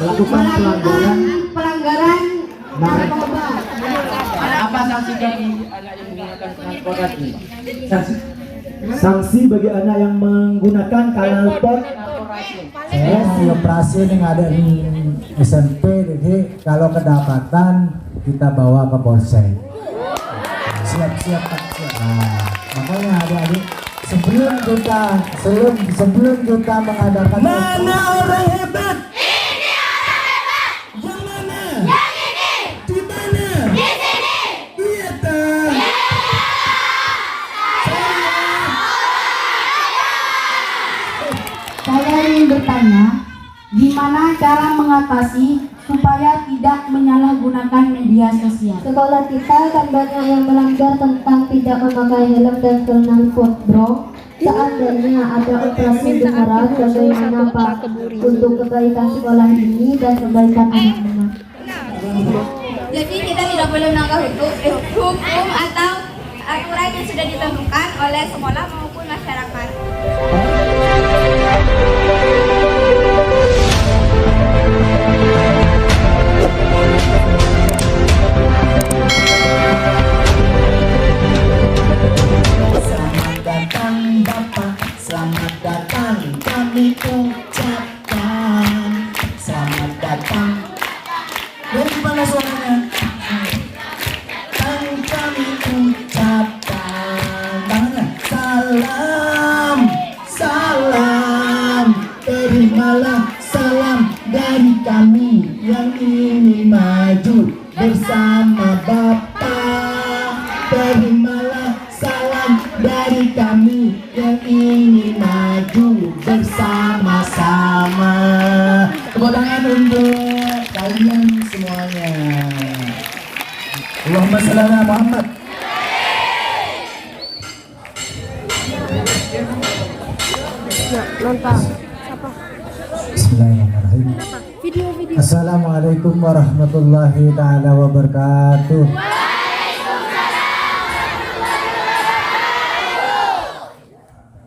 melakukan pelanggaran narkoba. Apa sanksi bagi anak yang menggunakan transportasi? Sanksi bagi anak yang menggunakan knalpot. Saya di operasi yang ada di SMP, jadi kalau kedapatan kita bawa ke polsek. Siap-siap Pak. Nah, makanya adik-adik sebelum kita mengadakan Mana orang hebat? Ini orang hebat. Yang mana? Yang ini. Di mana? Di sini. Iya tak? Saya ingin bertanya, gimana cara mengatasi supaya tidak menyalahgunakan media sosial? Sekolah kita kan banyak yang melanggar tentang tidak memakai helm dan knalpot, bro. Seandainya ada operasi beneran, bagaimana Pak untuk kebaikan sekolah ini dan kebaikan anak-anak? Jadi kita tidak boleh melanggar hukum atau aturan yang sudah ditentukan oleh sekolah maupun masyarakat. selamat datang Bapak, selamat datang kami ucapkan. Selamat datang. Dari mana suaranya? Kami ucapkan. Tangannya. Salam, salam. Terimalah salam dari kami yang ingin maju bersama Bapak. Terimalah salam dari kami yang ingin maju bersama-sama. Tepuk tangan untuk kalian semuanya. Allahumma shalli ala Muhammad. Bismillahirrahmanirrahim. Assalamualaikum warahmatullahi ta'ala wabarakatuh.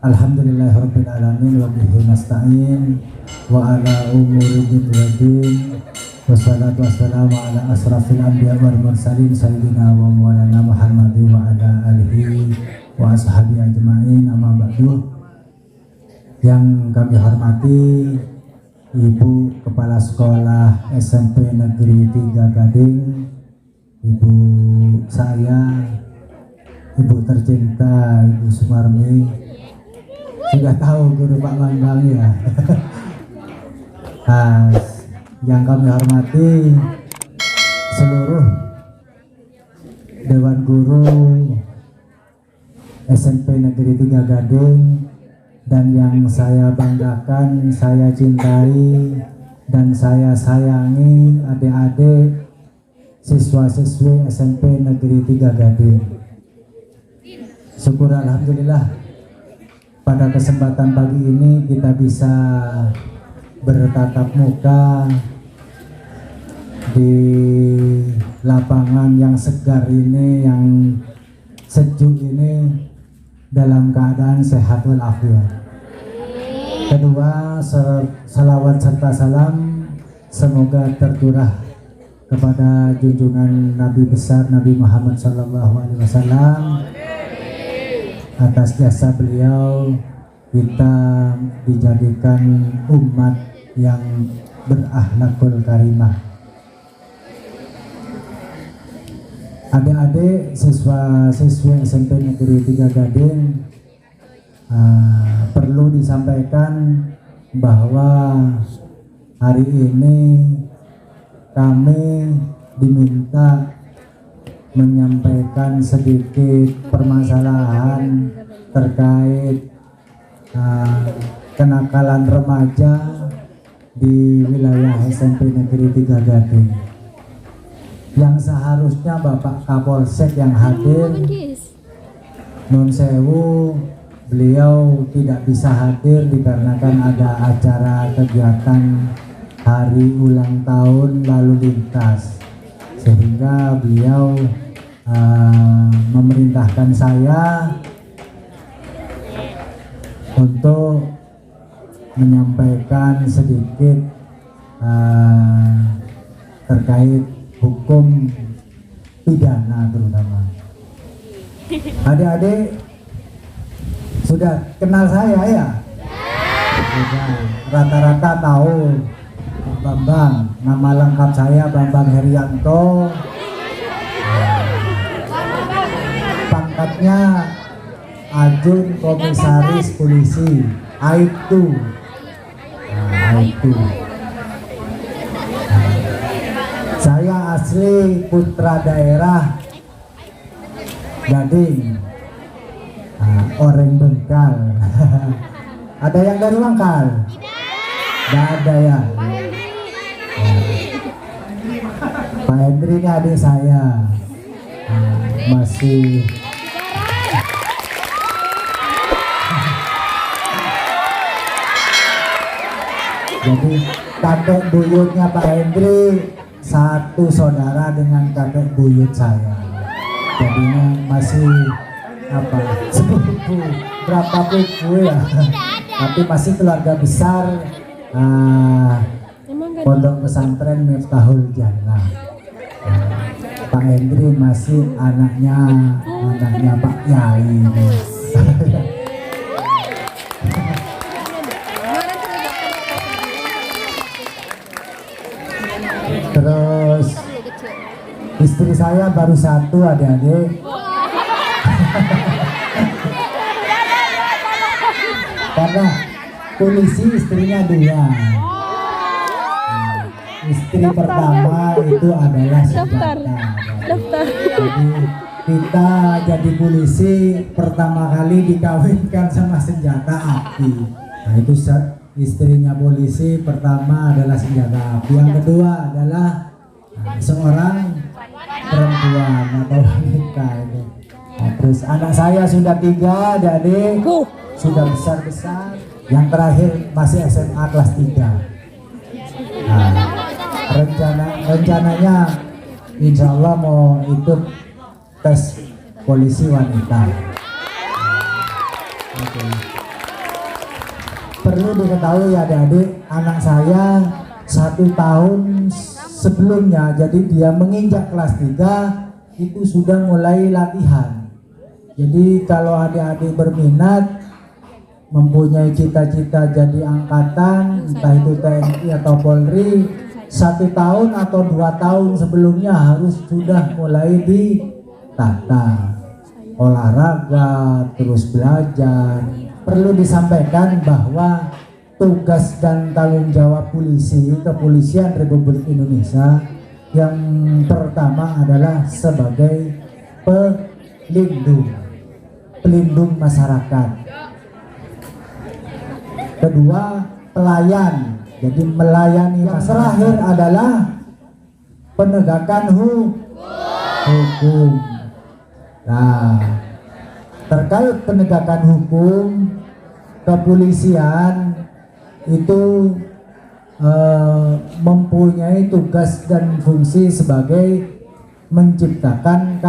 Alhamdulillahirabbil alamin wa bihi nasta'in wa ala umuri din wa din. Wassalatu wassalamu ala asrafil anbiya wal mursalin sayyidina wa maulana Muhammadin wa ala alihi wa ashabi ajma'in, amma ba'du. Yang kami hormati Ibu Kepala Sekolah SMP Negeri 3 Gading, Ibu saya, Ibu tercinta Ibu Sumarmi. Sudah tahu guru Pak Bambang ya. Yang kami hormati seluruh Dewan Guru SMP Negeri 3 Gading, dan yang saya banggakan, saya cintai, dan saya sayangi adik-adik siswa-siswi SMP Negeri 3 Gading. Syukur alhamdulillah pada kesempatan pagi ini kita bisa bertatap muka di lapangan yang segar ini, yang sejuk ini, dalam keadaan sehat walafiat. Kedua, salawat serta salam semoga tercurah kepada junjungan Nabi besar Nabi Muhammad SAW. Atas jasa beliau kita dijadikan umat yang berakhlakul karimah. Adik-adik siswa-siswi SMP Negeri 3 Gading, perlu disampaikan bahwa hari ini kami diminta menyampaikan sedikit permasalahan terkait kenakalan remaja di wilayah SMP Negeri 3 Gading, yang seharusnya Bapak Kapolsek yang hadir. Nun sewu, beliau tidak bisa hadir dikarenakan ada acara kegiatan hari ulang tahun lalu lintas, sehingga beliau memerintahkan saya untuk menyampaikan sedikit terkait hukum pidana terutama. Adik-adik sudah kenal saya ya? Sudah. Rata-rata tahu Pak Bambang. Nama lengkap saya Bambang Herianto. Pangkatnya Ajun Komisaris Polisi Aibtu. Aibtu. Saya asli putra daerah Gading, orang Bengkal. Ada yang dari Bengkal? Tidak ada ya. Pak Hendri ini adik saya, masih jadi kakek buyutnya Pak Hendri satu saudara dengan kakek buyut saya. Jadinya masih apa sepupu berapa pupu ya, tapi masih keluarga besar Pondok Pesantren Miftahul Jannah. Pak Hendri masih anaknya Pak Yai. Terus istri saya baru satu, adik-adik. Karena polisi istrinya 2. Istri pertama itu adalah senjata. Jadi kita jadi polisi pertama kali dikawinkan sama senjata api. Nah itu istrinya polisi pertama adalah senjata api. Yang kedua adalah seorang perempuan atau wanita itu. Nah, terus anak saya sudah 3, adik-adik sudah besar-besar. Yang terakhir masih SMA kelas 3. Nah, rencananya insya Allah mau ikut tes polisi wanita. Oke. Perlu diketahui ya adik-adik, anak saya 1 tahun sebelumnya, jadi dia menginjak kelas 3 itu sudah mulai latihan. Jadi kalau adik-adik berminat mempunyai cita-cita jadi angkatan, entah itu TNI atau Polri, 1 tahun atau 2 tahun sebelumnya harus sudah mulai ditata olahraga, terus belajar. Perlu disampaikan bahwa tugas dan tanggung jawab polisi, Kepolisian Republik Indonesia yang pertama adalah sebagai pelindung masyarakat. Kedua, pelayan. Jadi melayani masyarakat. Terakhir adalah penegakan hukum. Nah, terkait penegakan hukum, kepolisian itu mempunyai tugas dan fungsi sebagai menciptakan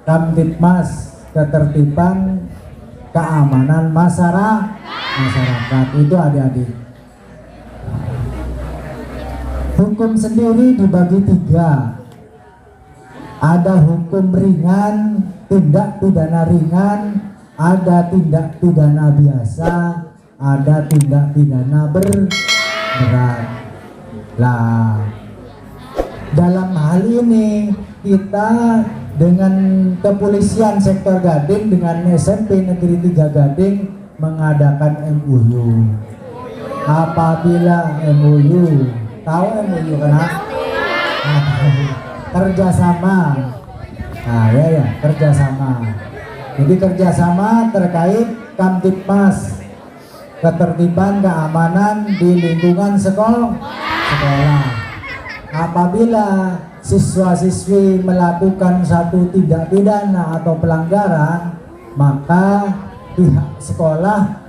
Kamtibmas, ketertiban keamanan masyarakat itu adik-adik. Hukum sendiri dibagi 3. Ada hukum ringan, tindak pidana ringan, ada tindak pidana biasa, ada tindak pidana berat. Lah, dalam hal ini kita dengan Kepolisian Sektor Gading dengan SMP Negeri 3 Gading mengadakan MOU. Apabila MOU, tahu MOU kan? Kerjasama. Nah ya kerjasama. Jadi kerjasama terkait Kamtibmas, ketertiban keamanan di lingkungan sekolah. Apabila siswa-siswi melakukan satu tindak pidana atau pelanggaran, maka pihak sekolah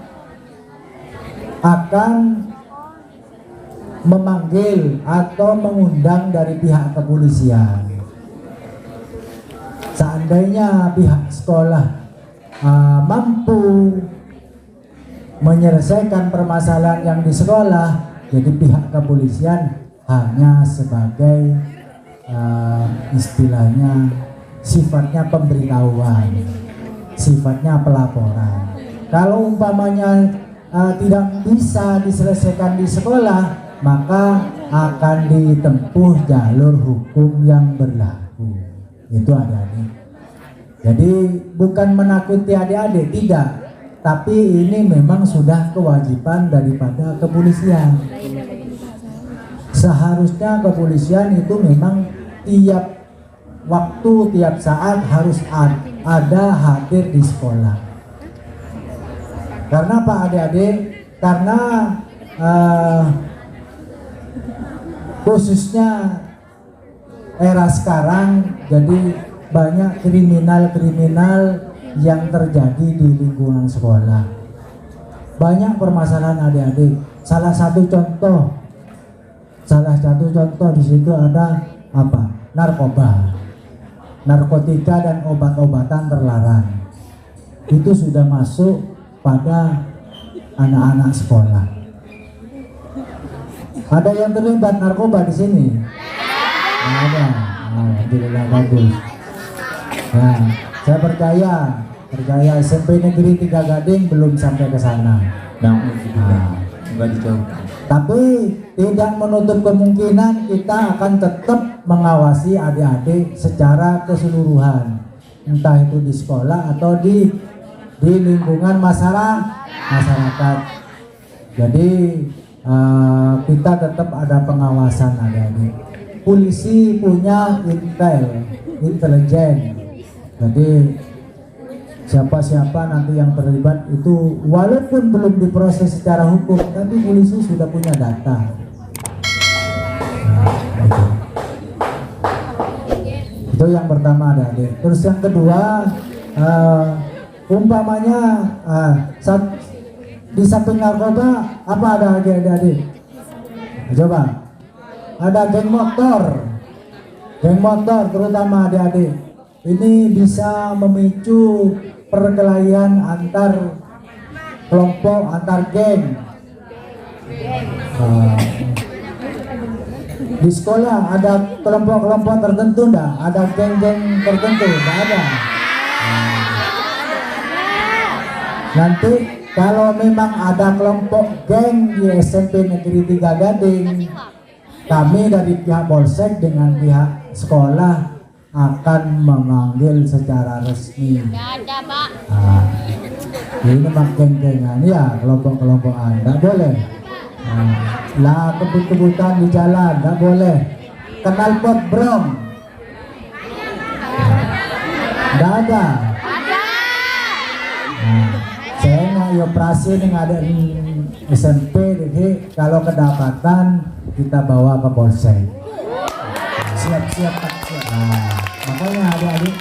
akan memanggil atau mengundang dari pihak kepolisian. Seandainya pihak sekolah mampu menyelesaikan permasalahan yang di sekolah, Jadi pihak kepolisian hanya sebagai istilahnya sifatnya pemberitahuan, sifatnya pelaporan. Kalau umpamanya tidak bisa diselesaikan di sekolah, maka akan ditempuh jalur hukum yang berlaku. Itu adik-adik. Jadi bukan menakuti adik-adik, tidak, tapi ini memang sudah kewajiban daripada kepolisian. Seharusnya kepolisian itu memang tiap waktu, tiap saat harus ada hadir di sekolah. Karena Pak adik-adik, karena khususnya era sekarang, jadi banyak kriminal-kriminal yang terjadi di lingkungan sekolah. Banyak permasalahan adik-adik. Salah satu contoh di situ ada apa? Narkoba, narkotika dan obat-obatan terlarang. Itu sudah masuk pada anak-anak sekolah. Ada yang terlibat narkoba di sini? Ada. Alhamdulillah, bagus. Nah, saya percaya SMP Negeri 3 Gading belum sampai ke sana. Enggak dijauhkan. Tapi tidak menutup kemungkinan kita akan tetap mengawasi adik-adik secara keseluruhan, entah itu di sekolah atau di lingkungan masyarakat. Jadi kita tetap ada pengawasan adik-adik. Polisi punya intelijen. Jadi siapa-siapa nanti yang terlibat itu walaupun belum diproses secara hukum, tapi polisi sudah punya data. Itu yang pertama adik-adik. Terus yang kedua, umpamanya di samping narkoba apa ada adik-adik? Coba. Ada geng motor terutama adik-adik. Ini bisa memicu perkelahian antar kelompok, antar geng. Di sekolah ada kelompok-kelompok tertentu enggak? Ada geng-geng tertentu? Enggak ada. Nanti kalau memang ada kelompok geng di SMP Negeri 3 Gading, kami dari pihak Polsek dengan pihak sekolah akan memanggil secara resmi. Ini memang geng-gengan ya, kelompok-kelompokan, enggak boleh. Lah kebut-kebutan di jalan, enggak boleh. Kenal pot brong, enggak ada. Saya nggak operasi dengan ada SMP, jadi kalau kedapatan kita bawa ke Polsek. Siap-siap. Makanya adik-adik,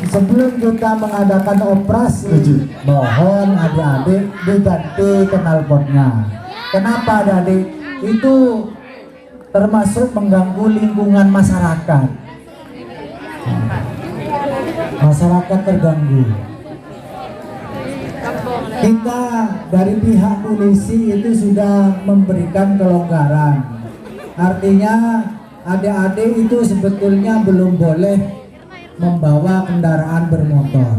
sebelum kita mengadakan operasi, mohon adik-adik diganti knalpotnya. Kenapa adik-adik? Itu termasuk mengganggu lingkungan masyarakat. Masyarakat terganggu. Kita dari pihak polisi itu sudah memberikan kelonggaran. Artinya adik-adik itu sebetulnya belum boleh membawa kendaraan bermotor.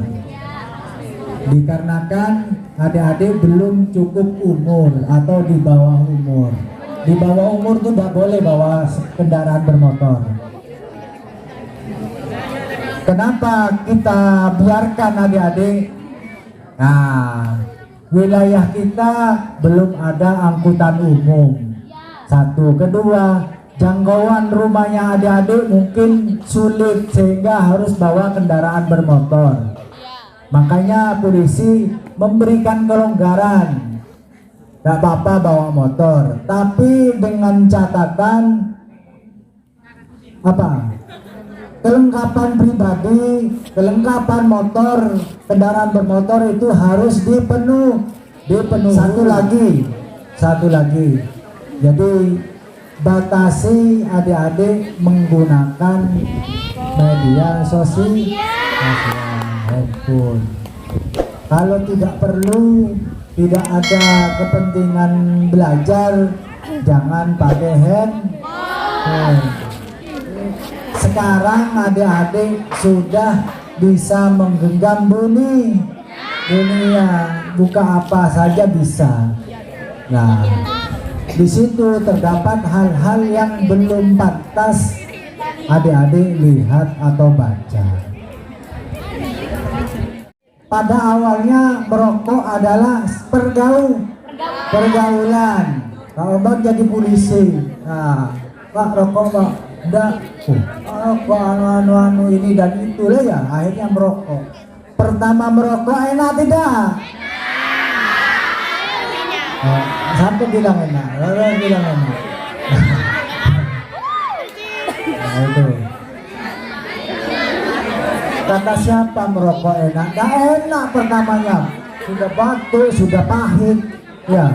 Dikarenakan adik-adik belum cukup umur atau di bawah umur. Di bawah umur itu tidak boleh bawa kendaraan bermotor. Kenapa kita biarkan adik-adik? Nah, wilayah kita belum ada angkutan umum. Satu, kedua, jangkauan rumahnya adik-adik mungkin sulit sehingga harus bawa kendaraan bermotor. Makanya polisi memberikan kelonggaran. Tidak apa-apa bawa motor, tapi dengan catatan apa? Kelengkapan pribadi, kelengkapan motor, kendaraan bermotor itu harus dipenuhi. Satu lagi. Jadi batasi adik-adik menggunakan media sosial, handphone. Kalau tidak perlu tidak ada kepentingan belajar, jangan pakai handphone. Sekarang adik-adik sudah bisa menggenggam dunia, buka apa saja bisa. Nah, di situ terdapat hal-hal yang belum pantas adik-adik lihat atau baca. Pada awalnya merokok adalah pergaulan. Kalau Bang jadi polisi, nah, Pak rokok Pak, enggak, rokok anu ini dan itu lah ya, akhirnya merokok. Pertama merokok enak tidak? Sampai bilang enak, orang bilang enak. Nah itu. Kata siapa merokok enak? Gak enak pertamanya, sudah batuk, sudah pahit, ya.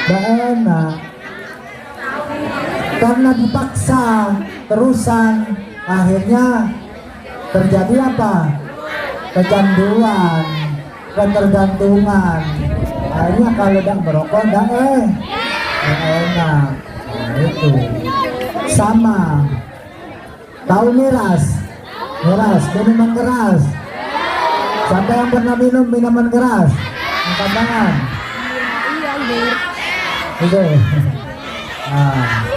Gak enak. Karena dipaksa terusan, akhirnya terjadi apa? Kecanduan, ketergantungan. Akhirnya kalau tidak merokok tidak enak. Nah, itu sama. Tahu miras, minuman keras. Siapa yang pernah minum minuman keras? Angkat tangan. Itu. Nah.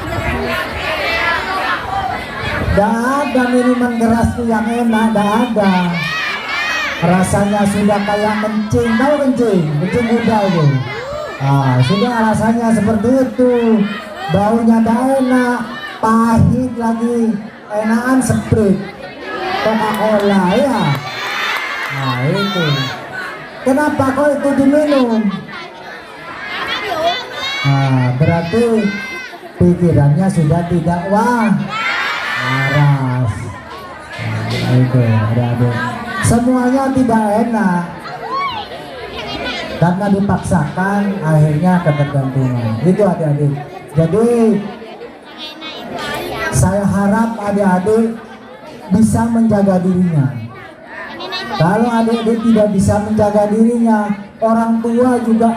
Tidak ada minuman keras yang enak, tidak ada. Rasanya sudah kayak kencing, tahu kencing kuda itu. Nah, sudah rasanya seperti itu. Baunya tidak enak, pahit lagi. Enakan Sprite, Coca-Cola ya. Nah itu. Kenapa kok itu diminum? Nah, berarti pikirannya sudah tidak waras. Nah, itu adik-adik. Semuanya tidak enak. Karena dipaksakan, akhirnya ketergantungan. Itu adik-adik. Jadi saya harap adik-adik bisa menjaga dirinya. Kalau adik-adik tidak bisa menjaga dirinya, orang tua juga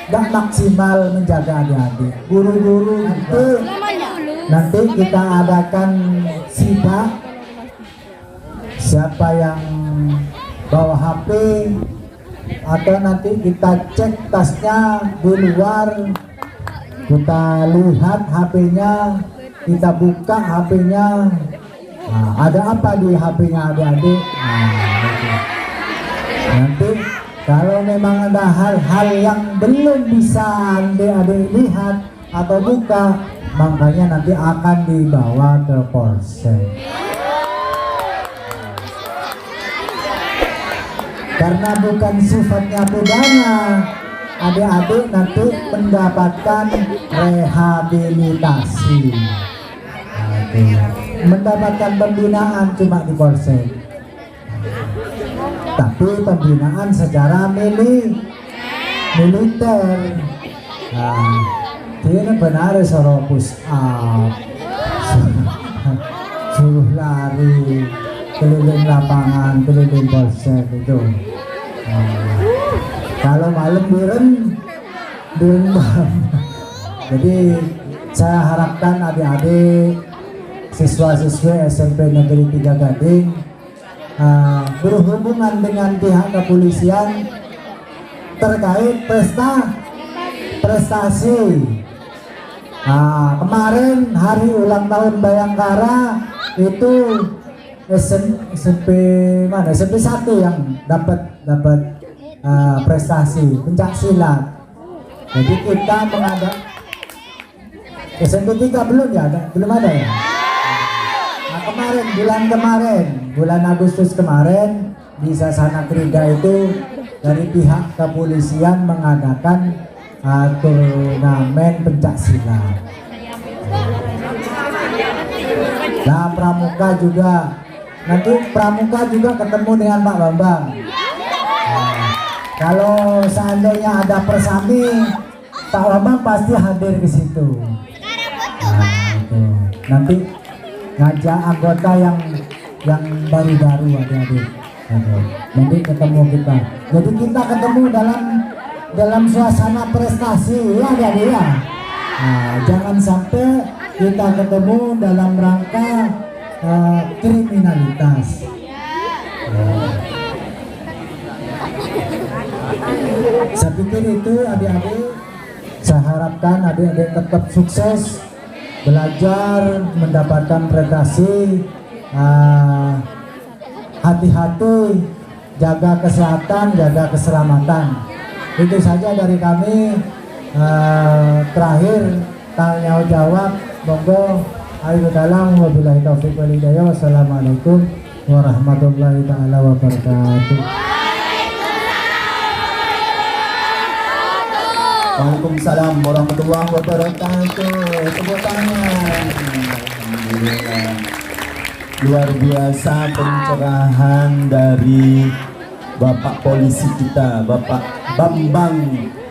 tidak maksimal menjaga adik-adik. Guru-guru itu nanti kita adakan sidak. Siapa yang bawa HP atau nanti kita cek tasnya di luar, kita lihat HP-nya, kita buka HP-nya. Nah, ada apa di HP-nya adik-adik? Nah, nanti kalau memang ada hal-hal yang belum bisa adik-adik lihat atau buka, makanya nanti akan dibawa ke polsek. Karena bukan sifatnya pidana, adik-adik nanti mendapatkan rehabilitasi. Mendapatkan pembinaan cuma di polsek, tapi pembinaan secara militer. Nah, ini benar suruh push up, suruh lari keliling lapangan, keliling polsek itu. Nah, kalau malam biren. Jadi saya harapkan adik-adik siswa-siswi SMP Negeri 3 Gading berhubungan dengan pihak kepolisian terkait prestasi. Kemarin hari ulang tahun Bayangkara itu SMP 1 yang dapat prestasi pencak silat. Jadi kita mengadakan SMP 3 belum ada ya. Bulan Agustus kemarin di Sasana Krida itu dari pihak kepolisian mengadakan turnamen pencak silat. Nah, pramuka juga ketemu dengan Pak Bambang. Nah, kalau seandainya ada persami, Pak Bambang pasti hadir ke situ. Nah, itu. Nanti ngajak anggota yang baru-baru adik-adik. Oke. Nanti ketemu kita. Jadi kita ketemu dalam suasana prestasi ya jadi ya. Nah, jangan sampai kita ketemu dalam rangka kriminalitas. Nah. Saya pikir itu adik-adik, saya harapkan adik-adik tetap sukses belajar, mendapatkan prestasi. Hati-hati, jaga kesehatan, jaga keselamatan. Itu saja dari kami. Terakhir tanya jawab, monggo. Ayo dalam wabillahi taufiq wal hidayah. Wassalamualaikum warahmatullahi taala wabarakatuh. Waalaikumsalam warahmatullahi wabarakatuh. Tepuk tangan. Alhamdulillah. Luar biasa pencerahan dari Bapak Polisi kita, Bapak Bambang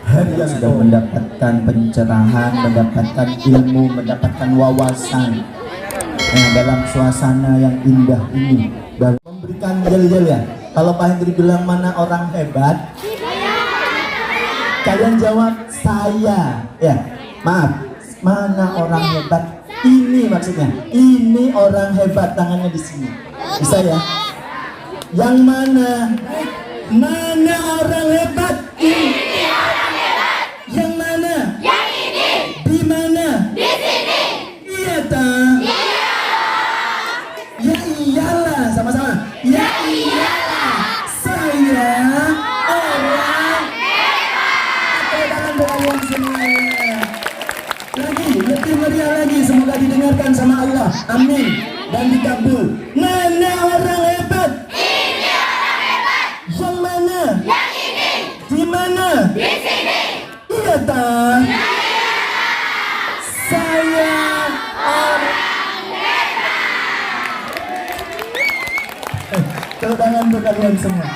Herianto, sudah mendapatkan pencerahan, mendapatkan ilmu, mendapatkan wawasan dalam suasana yang indah ini, dan memberikan yel-yel ya. Kalau Pak Hendri bilang mana orang hebat, kalian jawab saya ya. Maaf, mana orang hebat? Ini maksudnya, ini orang hebat, tangannya di sini. Bisa ya? Yang mana? Mana orang hebat? Ini orang hebat. Yang mana? Yang ini. Di mana? Di sini. Iya tak? Iya. Ya iyalah, sama-sama. Ya iyalah. Saya orang hebat. Tepuk tangan buat kalian semuanya. Lagi, lebih meriah lagi. Semoga didengarkan sama Allah. Amin. Dan dikabul. Mana orang hebat? Ini orang hebat. Yang mana? Yang ini. Di mana? Di sini. Iya tak? Ya. Saya orang hebat. Tepuk tangan untuk kalian semua.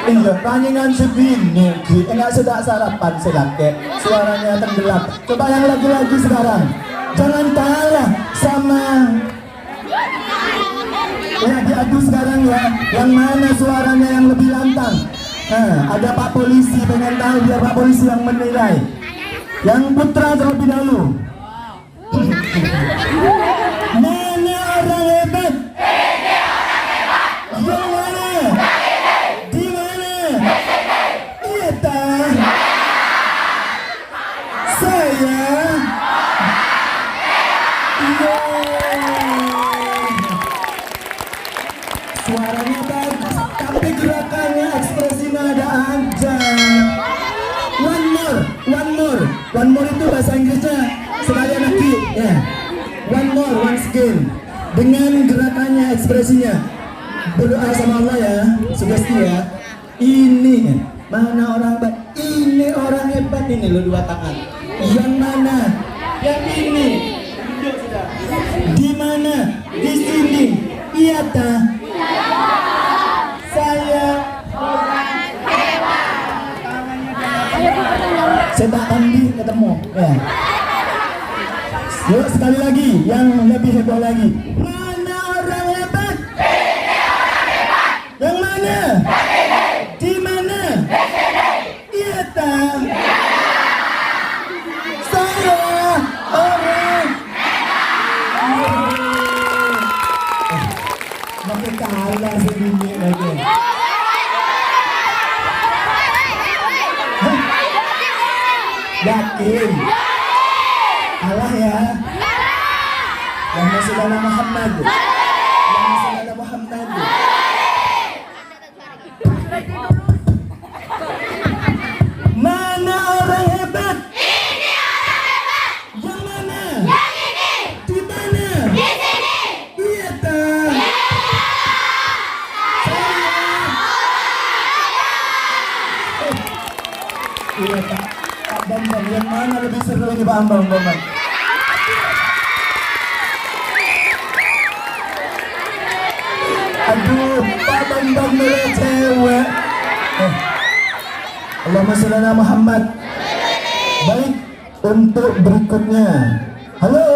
Iya, tanyangan segini, enggak sedang sarapan sedake, suaranya tenggelam. Coba yang lagi-lagi sekarang, jangan kalah sama. Ya diadu sekarang ya, yang mana suaranya yang lebih lantang. Ada Pak Polisi, pengen tahu biar Pak Polisi yang menilai. Yang putra terlebih dahulu. Mana orang hebat? Ini orang hebat. Yang mana? Di mana? Iya tak? Saya. Iya. Suaranya bagus, tapi gerakannya, ekspresinya ada aja. One more itu bahasa Inggrisnya sekalian lagi ya. One more, once again. Dengan gerakannya, ekspresinya. Berdoa sama Allah ya, sugesti ya. Ini mana orang hebat? Ini orang hebat, ini lo dua tangan. Yang mana? Yang ini. Di mana? Di sini. Iya tak? Saya orang hebat. Saya tak tanding ketemu ya. Yuk sekali lagi, yang lebih heboh lagi. Mana orang hebat? Ini orang hebat. Yang mana? Di mana? Iya tak? Saya orang hebat. Makin kalah sedikit lagi. Yakin? Allah ya. Allahumma sholli ala Muhammad. Allahumma sholli ala Muhammad. Mana orang hebat? Ini orang hebat. Yang mana? Yang ini. Di mana? Di sini. Iya tak? Iya tak? Pak Bambang, yang mana lebih seru ini Pak Bambang? Aduh, Pak Bambang milih cewek. Allahumma sholli ala Muhammad. Baik, untuk berikutnya. Halo.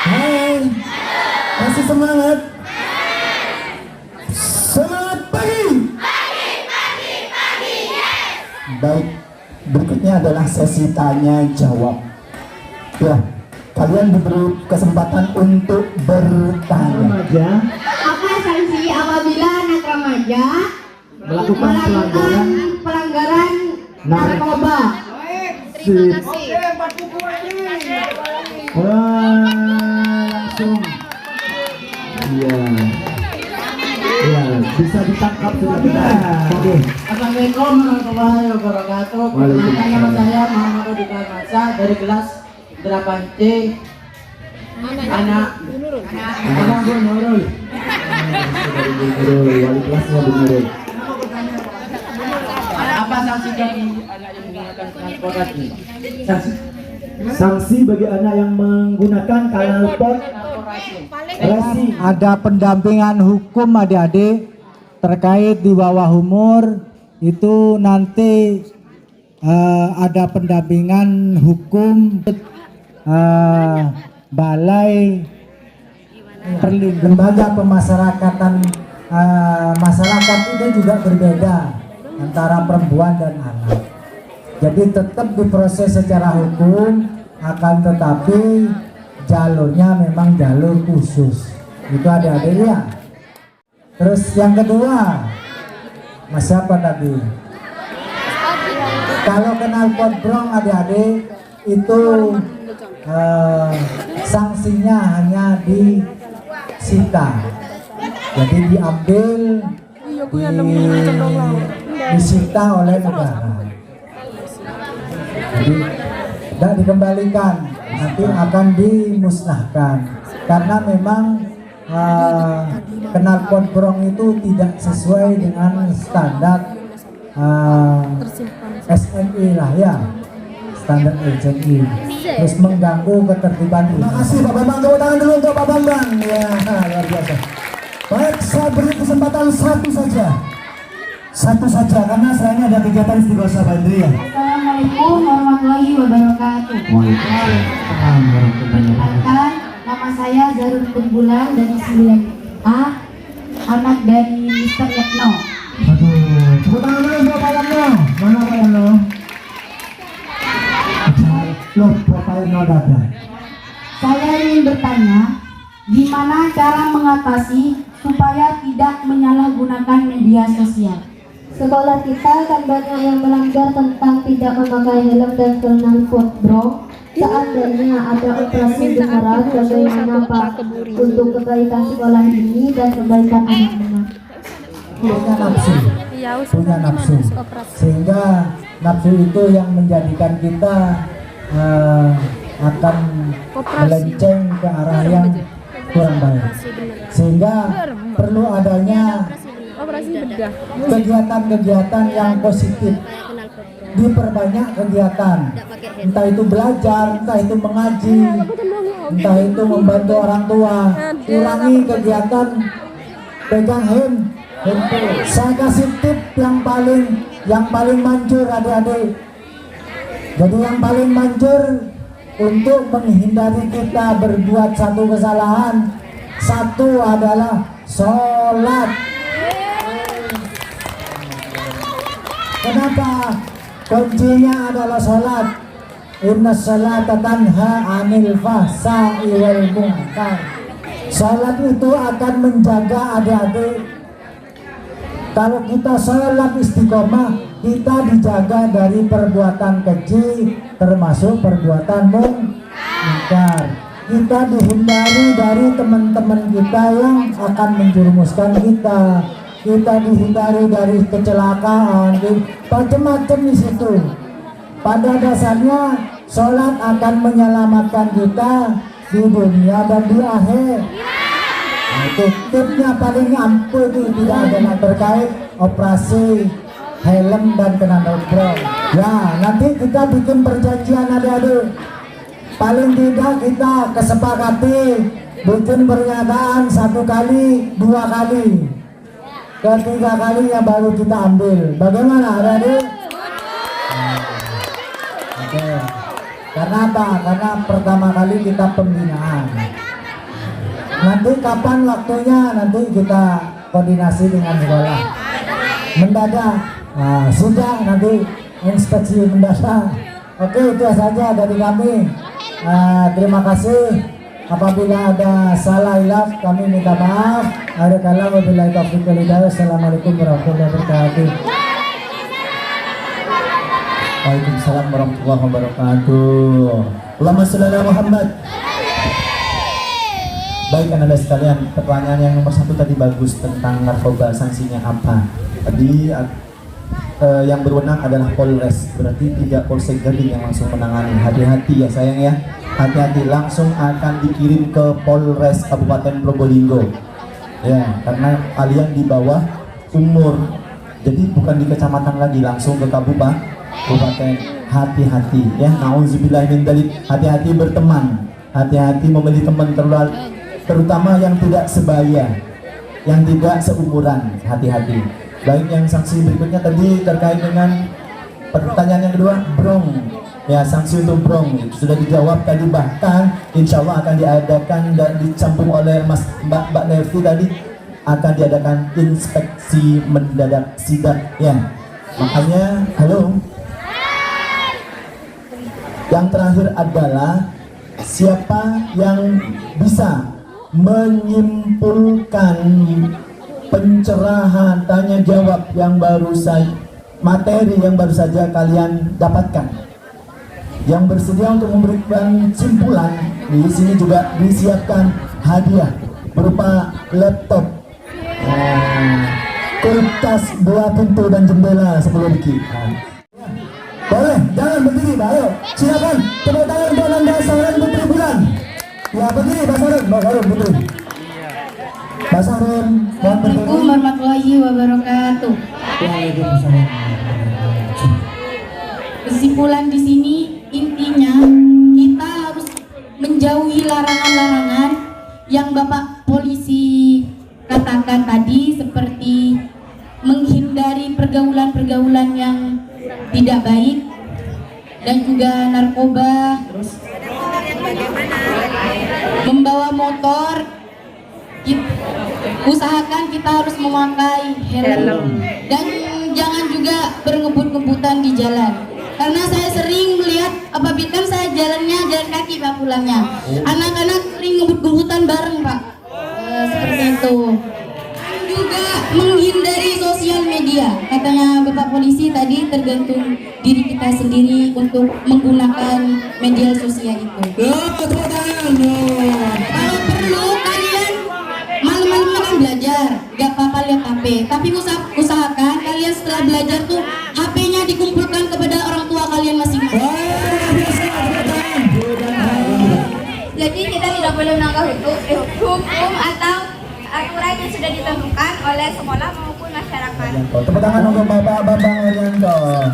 Hai. Masih semangat? Baik, berikutnya adalah sesi tanya jawab. Ya, kalian diberi kesempatan untuk bertanya. Remaja Apa sanksi apabila anak remaja melakukan pelanggaran narkoba? Sip. Wah, langsung. Iya. Ya, bisa ditangkap sudah kita. Oke. Assalamualaikum warahmatullahi wabarakatuh. Waalaikumsalam. Nama saya Muhammad Abdul Masa dari kelas 8C. Anak Bu Nurul. Wali kelasnya Bu Nurul. Apa sanksi bagi anak yang menggunakan transportasi? Sanksi bagi anak yang menggunakan knalpot racing. Ada pendampingan hukum adik-adik terkait di bawah umur itu nanti ada pendampingan hukum balai perlindungan lembaga pemasyarakatan masyarakat itu juga berbeda antara perempuan dan anak. Jadi tetap diproses secara hukum, akan tetapi jalurnya memang jalur khusus. Itu adik-adik ya. Terus yang kedua, Mas siapa tadi? Kalau knalpot brong adik-adik itu sanksinya hanya disita. Jadi diambil, disita oleh negara. Jadi tidak dikembalikan, nanti akan dimusnahkan karena memang knalpot brong itu tidak sesuai dengan standar SNI lah ya, standar SNI, terus mengganggu ketertiban umum. Terima kasih Pak Bambang, tepuk tangan dulu untuk Pak Bambang ya, luar biasa. Baik, saya beri kesempatan satu saja karena selainnya ada kegiatan istighosa Pak Indri ya. Assalamualaikum warahmatullahi wabarakatuh. Waalaikumsalam warahmatullahi wabarakatuh. Perkenalkan, nama saya Zarul Kumbulan dari 9A, anak dari Mr. Yatno. Aduh, tepuk tangan dulu untuk Pak Yamno. Mana Pak Yamno? Loh, Pak Yamno ada. Saya ingin bertanya, gimana cara mengatasi supaya tidak menyalahgunakan media sosial? Sekolah kita kan banyak yang melanggar tentang tidak memakai helm dan knalpot brong. Seandainya ada operasi dengaran, bagaimana Pak untuk kebaikan sekolah ini dan kebaikan anak-anak? Punya nafsu, sehingga nafsu itu yang menjadikan kita akan melenceng ke arah yang kurang baik, sehingga perlu adanya kegiatan-kegiatan yang positif. Diperbanyak kegiatan, entah itu belajar, entah itu mengaji, entah itu membantu orang tua. Kurangi kegiatan pegang handphone. Saya kasih tip yang paling manjur adik-adik. Jadi yang paling manjur untuk menghindari kita berbuat satu kesalahan, satu adalah sholat. Kenapa? Kuncinya adalah sholat. Inna sholata tanha anil fahsai wal munkar. Sholat itu akan menjaga adik-adik. Kalau kita sholat istiqomah, kita dijaga dari perbuatan keji, termasuk perbuatan munkar. Kita dihindari dari teman-teman kita yang akan menjerumuskan kita. Kita dihindari dari kecelakaan, macam-macam di situ. Pada dasarnya, sholat akan menyelamatkan kita di dunia dan di akhir. Nah, itu tipnya paling ampuh itu, tidak ada yang terkait operasi helm dan knalpot brong. Ya, nanti kita bikin perjanjian adik-adik. Paling tidak kita kesepakati bikin pernyataan 1 kali, 2 kali. Ketiga kalinya baru kita ambil. Bagaimana adik-adik? Oke. Karena apa? Karena pertama kali kita pembinaan. Nanti kapan waktunya nanti kita koordinasi dengan sekolah. Mendadak. Nah, sudah nanti inspeksi mendadak. Oke, itu saja dari kami. Terima kasih. Apabila ada salah hilaf, kami minta maaf. Ada kalam wabillahi taufiq wal hidayah. Assalamualaikum warahmatullahi wabarakatuh. Waalaikumsalam warahmatullahi wabarakatuh. Allahumma sholli ala Muhammad. Baik Anda sekalian, pertanyaan yang nomor 1 tadi bagus tentang narkoba, sanksinya apa? Tadi yang berwenang adalah Polres, berarti tidak Polsek Gading yang langsung menangani. Hati-hati ya sayang ya, hati-hati, langsung akan dikirim ke Polres Kabupaten Probolinggo ya, karena kalian di bawah umur, jadi bukan di kecamatan lagi, langsung ke kabupaten. Hati-hati ya, nauzubillah min dzalik. Hati-hati berteman, hati-hati memilih teman, terutama yang tidak sebaya, yang tidak seumuran. Hati-hati. Baik, yang sanksi berikutnya tadi terkait dengan pertanyaan yang kedua, brong ya, sanksi untuk brong itu sudah dijawab tadi, bahkan insya Allah akan diadakan dan dicampur oleh Mbak Nevi tadi, akan diadakan inspeksi mendadak sidak ya, makanya halo. Yang terakhir adalah siapa yang bisa menyimpulkan pencerahan tanya jawab yang baru saja, materi yang baru saja kalian dapatkan. Yang bersedia untuk memberikan simpulan, di sini juga disiapkan hadiah berupa laptop, kertas, dua pintu dan jendela 10 biji. Boleh, jangan berdiri, ayo silakan tepuk tangan untuk Nanda Saran Putri Bulan. Ya berdiri, Mbak Saran, Mbak Saran Putri. Mbak Saran, Assalamualaikum warahmatullahi wabarakatuh. Waalaikumsalam. Kesimpulan di sini intinya kita harus menjauhi larangan-larangan yang Bapak Polisi katakan tadi, seperti menghindari pergaulan-pergaulan yang tidak baik dan juga narkoba, terus membawa motor. Usahakan kita harus memakai helm dan jangan juga berebut-rebutan di jalan, karena saya sering melihat apabila kan saya jalannya jalan kaki Pak, pulangnya anak-anak sering ngebut-ngebutan bareng Pak, seperti itu. Juga menghindari sosial media, katanya Bapak Polisi tadi, tergantung diri kita sendiri untuk menggunakan media sosial itu. Kalau perlu kalian malam-malam kan belajar, gak apa-apa lihat HP, tapi usahakan kalian setelah belajar tuh HP-nya dikumpulkan kepada orang tua kalian masing-masing. Jadi kita tidak boleh melanggar hukum atau aturan yang sudah ditentukan oleh sekolah maupun masyarakat. Tepuk tangan untuk Bapak Bambang Arianto.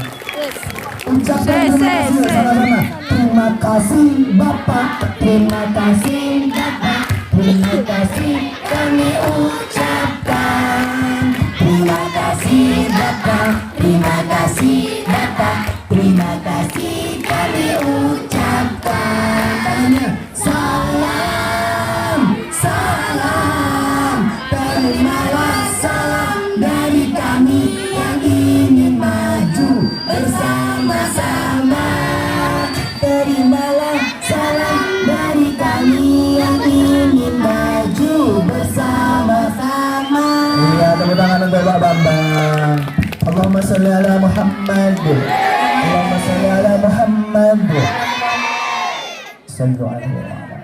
Ucapkan terima kasih sama-sama. Terima kasih Bapak, terima kasih Bapak, terima kasih kami ucapkan. Terima kasih Bapak, terima kasih Bapak, terima kasih kami ucapkan. Salam, salam, terimalah salam dari kami yang ingin maju bersama-sama. Terimalah salam dari kami yang ingin maju bersama-sama. Iya, tepuk tangan untuk Pak Bambang. Allahumma sholli ala Muhammad. Allahumma sholli ala Muhammad. Sallu alaihi wa sallam.